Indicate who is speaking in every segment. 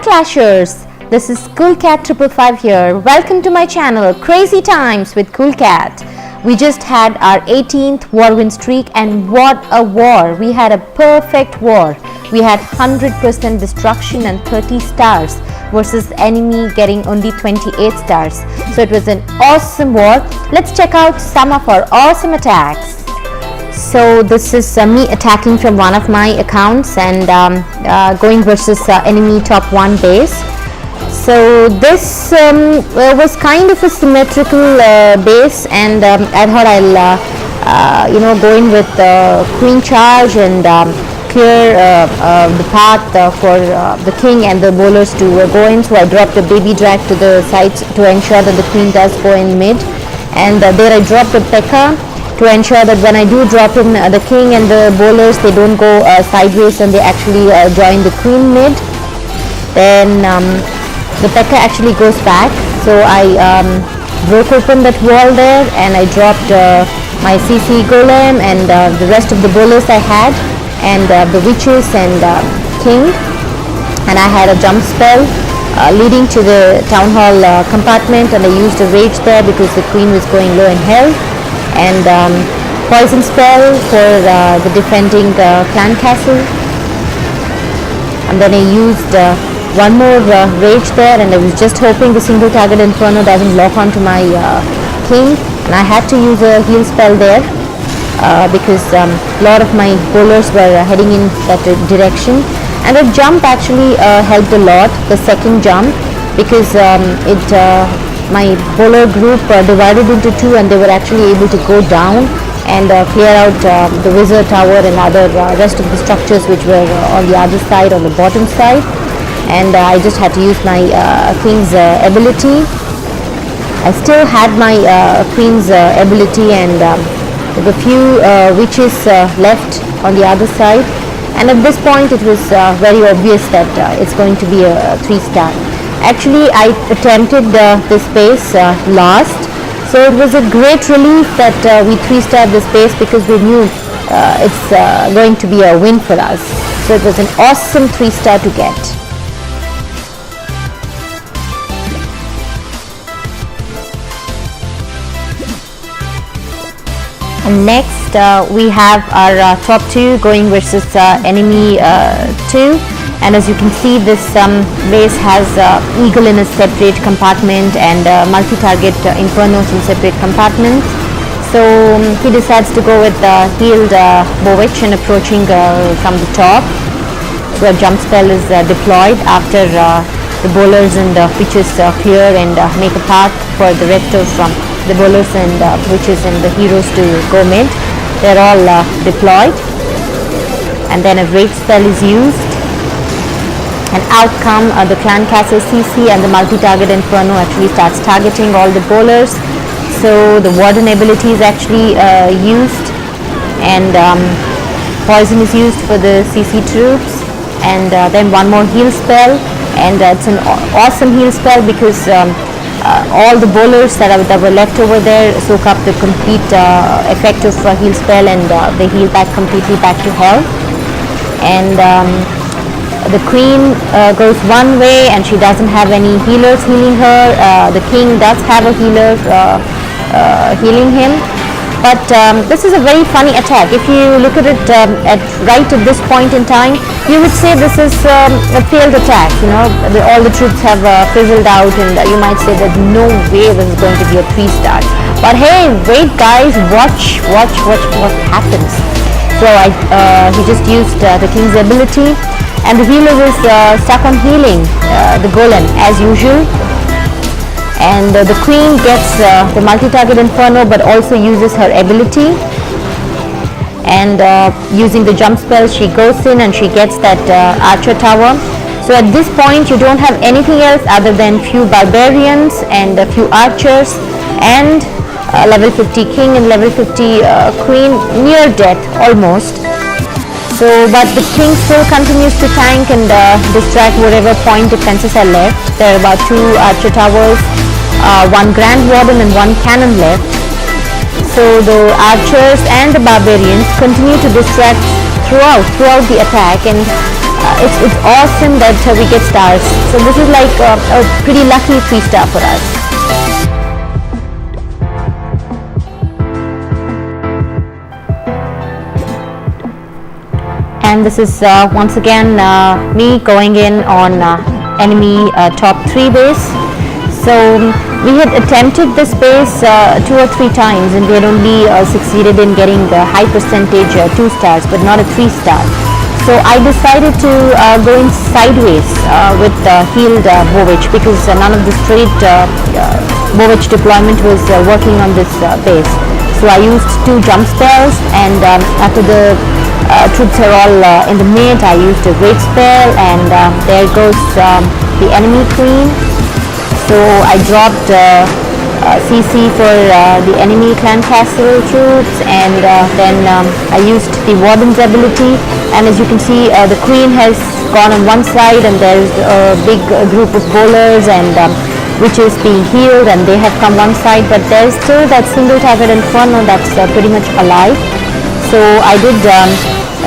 Speaker 1: Clashers! This is Cool Cat 555 here. Welcome to my channel Crazy Times with Cool Cat. We just had our 18th war win streak, and what a war! We had a perfect war. We had 100% destruction and 30 stars versus enemy getting only 28 stars. So it was an awesome war. Let's check out some of our awesome attacks. So this is me attacking from one of my accounts and going versus enemy top 1 base. So this was kind of a symmetrical base, and I thought I'll go in with queen charge and clear the path for the king and the bowlers to go in. So I dropped a baby drag to the sides to ensure that the queen does go in mid, and there I dropped a P.E.K.K.A. to ensure that when I do drop in the king and the bowlers, they don't go sideways and they actually join the queen mid. Then the P.E.K.K.A. actually goes back, so I broke open that wall there, and I dropped my CC golem and the rest of the bowlers I had, and the witches and king, and I had a jump spell leading to the town hall compartment, and I used a rage there because the queen was going low in health, and poison spell for the defending clan castle, and then I used one more rage there, and I was just hoping the single target inferno doesn't lock onto my king, and I had to use a heal spell there because a lot of my bowlers were heading in that direction, and the jump actually helped a lot, the second jump, because my bowler group divided into two, and they were actually able to go down and clear out the wizard tower and other rest of the structures which were on the other side, on the bottom side, and I just had to use my queen's ability. I still had my queen's ability, and there were a few witches left on the other side, and at this point it was very obvious that it's going to be a 3-star. Actually, I attempted this base last, so it was a great relief that we 3-starred this base, because we knew it's going to be a win for us. So it was an awesome 3-star to get. And next we have our top 2 going versus enemy 2. And as you can see, this base has eagle in a separate compartment and multi-target infernos in separate compartments. So he decides to go with the healed Bowitch and approaching from the top. So a jump spell is deployed after the bowlers and witches clear and make a path for the rest of the bowlers and witches and the heroes to go mid. They're all deployed, and then a rage spell is used. And out come the clan castle CC, and the multi-target inferno actually starts targeting all the bowlers. So the warden ability is actually used, and poison is used for the CC troops, and then one more heal spell, and it's an awesome heal spell because all the bowlers that were left over there soak up the complete effect of heal spell, and they heal back completely back to health. And the queen goes one way, and she doesn't have any healers healing her. The king does have a healer healing him, but this is a very funny attack. If you look at it right at this point in time, you would say this is a failed attack. All the troops have fizzled out, and you might say that no way this is going to be a 3-star. But hey, wait guys, watch what happens. So he just used the king's ability, and the healer is stuck on healing the golem as usual, and the queen gets the multi-target inferno, but also uses her ability, and using the jump spell she goes in and she gets that archer tower. So at this point you don't have anything else other than few barbarians and a few archers, and level 50 king and level 50 queen near death almost. So, but the king still continues to tank and distract whatever point defenses are left. There are about 2 archer towers, 1 grand warden and 1 cannon left. So the archers and the barbarians continue to distract throughout the attack, and it's awesome that we get stars. So this is like a pretty lucky 3-star for us. And this is once again me going in on enemy top 3 base. So we had attempted this base 2 or 3 times, and we had only succeeded in getting the high percentage 2 stars, but not a 3-star. So I decided to go in sideways with healed Bovich, because none of the straight Bovich deployment was working on this base. So I used 2 jump spells, and after the troops are all in the mid, I used a great spell, and there goes the enemy queen. So I dropped CC for the enemy clan castle troops, and then I used the warden's ability, and as you can see the queen has gone on one side, and there's a big group of bowlers and witches being healed, and they have come one side, but there's still that single target inferno that's pretty much alive. So I did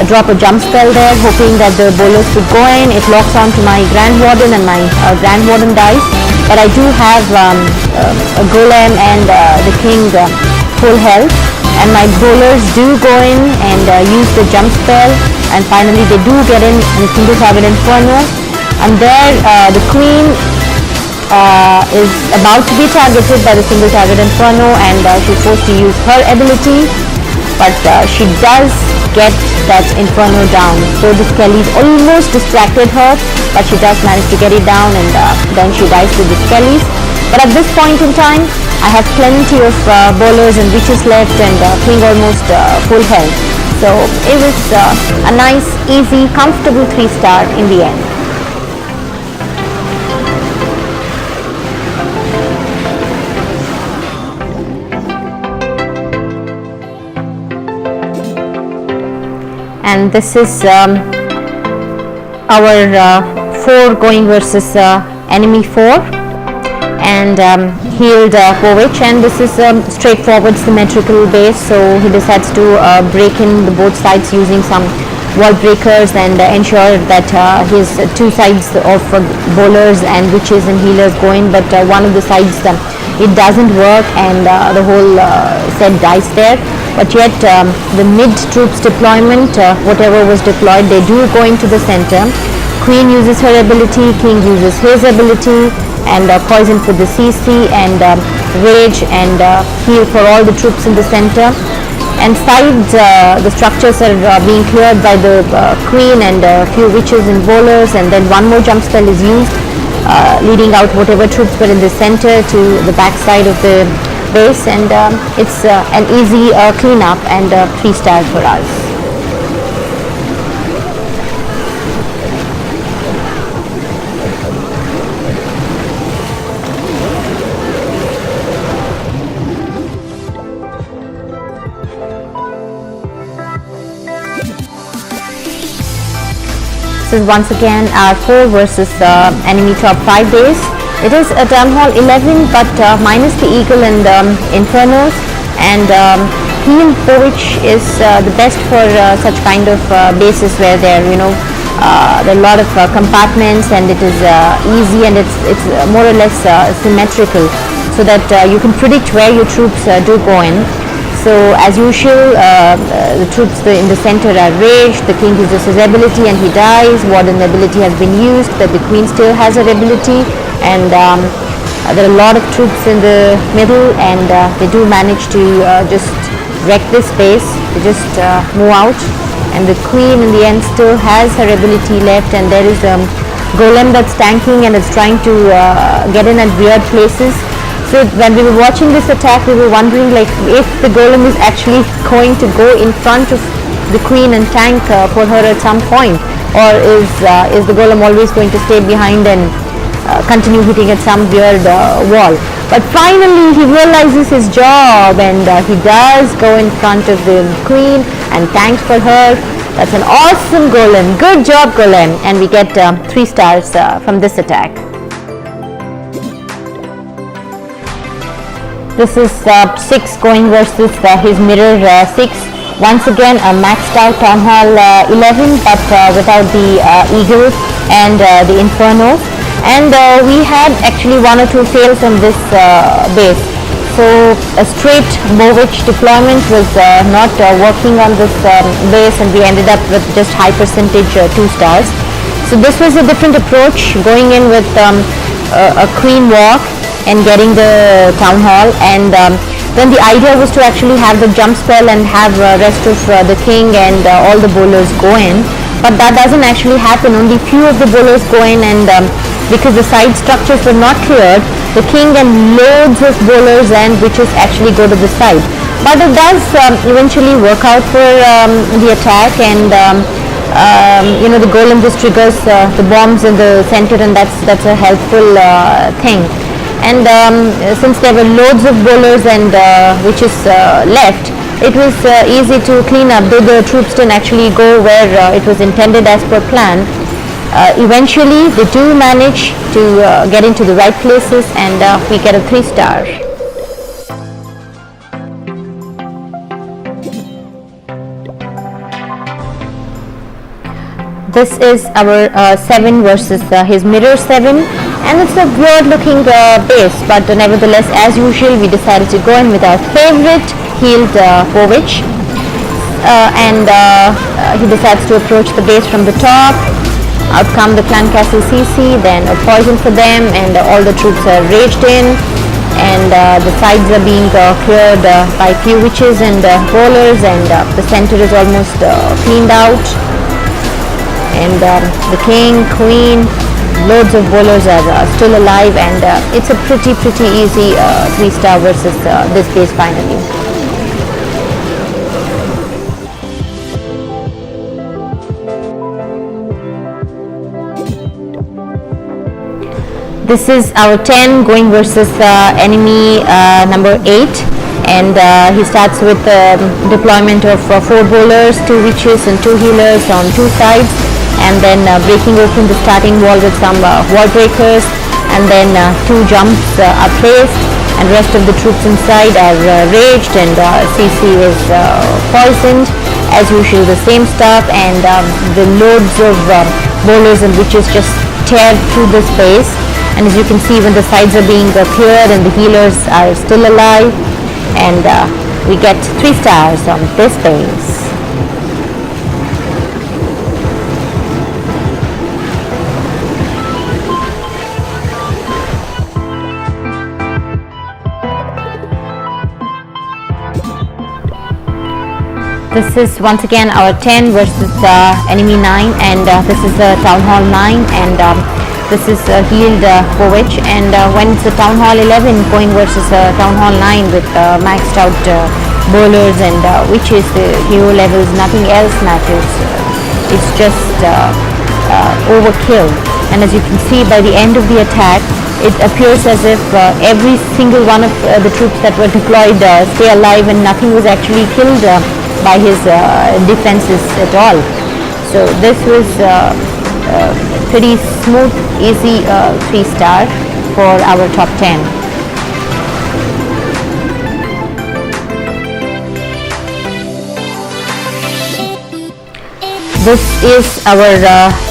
Speaker 1: drop a jump spell there, hoping that the bowlers would go in. It locks on to my Grand Warden, and my Grand Warden dies. But I do have a golem and the king full health, and my bowlers do go in and use the jump spell, and finally they do get in a single target inferno. And there the queen is about to be targeted by the single target inferno, and she's forced to use her ability, but she does get that inferno down. So the Skellies almost distracted her, but she does manage to get it down, and then she dies to the Skellies. But at this point in time, I have plenty of bowlers and witches left, and king almost full health. So it was a nice, easy, comfortable 3-star in the end. And this is our 4 going versus enemy 4, and healed Bovich, and this is straightforward symmetrical base, so he decides to break in the both sides using some wall breakers and ensure that his 2 sides of bowlers and witches and healers go in, but one of the sides it doesn't work, and the whole set dies there. But yet the mid troops deployment, whatever was deployed, they do go into the center. Queen uses her ability, king uses his ability, and poison for the CC, and rage and heal for all the troops in the center. And sides, the structures are being cleared by the queen and a few witches and bowlers, and then one more jump spell is used, leading out whatever troops were in the center to the back side of the base, and it's an easy cleanup and 3-star for us. This is once again our 4 versus enemy top 5 base. It is a Town Hall 11, but minus the Eagle and Infernos, and Heal Bovich is the best for such kind of bases where there are a lot of compartments, and it is easy, and it's more or less symmetrical, so that you can predict where your troops do go in. So as usual, the troops in the center are raged, the king uses his ability and he dies, warden ability has been used, but the queen still has her ability, and there are a lot of troops in the middle, and they do manage to just wreck this base. They just move out, and the queen in the end still has her ability left, and there is a golem that's tanking and it's trying to get in at weird places. So when we were watching this attack, we were wondering like if the golem is actually going to go in front of the queen and tank for her at some point, or is the golem always going to stay behind and continue hitting at some weird wall. But finally he realizes his job, and he does go in front of the queen and tank for her. That's an awesome golem. Good job, golem. And we get 3 stars from this attack. This is 6 going versus his mirror 6, Once again a maxed out Town Hall 11, but without the Eagle and the Inferno. And we had actually 1 or 2 fails on this base. So a straight Bowitch deployment was not working on this base, and we ended up with just high percentage 2 stars. So this was a different approach, going in with a Queen walk and getting the Town Hall, and then the idea was to actually have the jump spell and have rest of the King and all the bowlers go in, but that doesn't actually happen. Only few of the bowlers go in, and because the side structures were not cleared, the King and loads of bowlers and witches actually go to the side. But it does eventually work out for the attack, and the golem just triggers the bombs in the center, and that's a helpful thing. And since there were loads of bowlers and witches left, it was easy to clean up, though the troops didn't actually go where it was intended as per plan. Eventually they do manage to get into the right places, and we get a 3-star. This is our 7 versus his mirror 7, and it's a weird looking base, but nevertheless, as usual, we decided to go in with our favorite healed Bowitch, and he decides to approach the base from the top. Out come the Clan Castle CC, then a poison for them, and all the troops are raged in, and the sides are being cleared by few witches and bowlers, and the center is almost cleaned out, and the King, Queen, loads of bowlers are still alive, and it's a pretty easy 3-star versus this base finally. This is our 10 going versus enemy number 8, and he starts with the deployment of 4 bowlers, 2 witches and 2 healers on 2 sides, and then breaking open the starting wall with some wall breakers, and then 2 jumps are placed, and rest of the troops inside are raged, and CC is poisoned as usual, the same stuff, and the loads of bowlers and witches just tear through the space. And as you can see, when the sides are being cleared and the healers are still alive, and we get 3 stars on this base. This is once again our 10 versus enemy 9, and this is the Town Hall 9, and this is a healed Bowitch, and when it's a Town Hall 11 going versus a Town Hall 9 with maxed out bowlers and witches, the hero levels, nothing else matters. It's just overkill. And as you can see, by the end of the attack, it appears as if every single one of the troops that were deployed stay alive, and nothing was actually killed by his defenses at all. So this was pretty smooth, easy 3-star for our top 10. This is our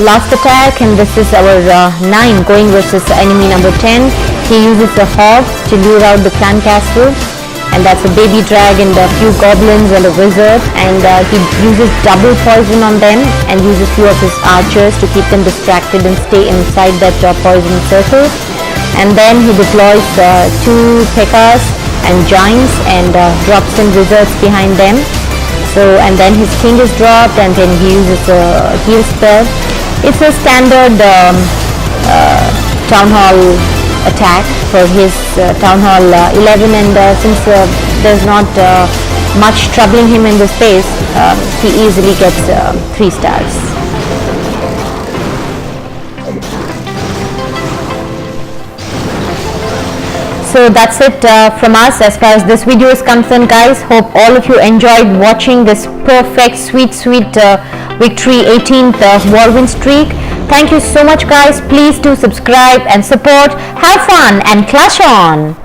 Speaker 1: last attack, and this is our 9 going versus enemy number 10. He uses a hog to lure out the clan castle, and that's a baby dragon, a few goblins and a wizard, and he uses double poison on them and uses few of his archers to keep them distracted and stay inside that poison circle. And then he deploys 2 P.E.K.K.A.s and giants and drops in wizards behind them. So, and then his king is dropped, and then he uses a heal spell. It's a standard Town Hall attack for his Town Hall 11, and since there's not much troubling him in the space, he easily gets 3 stars. So that's it from us as far as this video is concerned, guys. Hope all of you enjoyed watching this perfect sweet victory 18th war win streak. Thank you so much, guys. Please do subscribe and support. Have fun and clash on.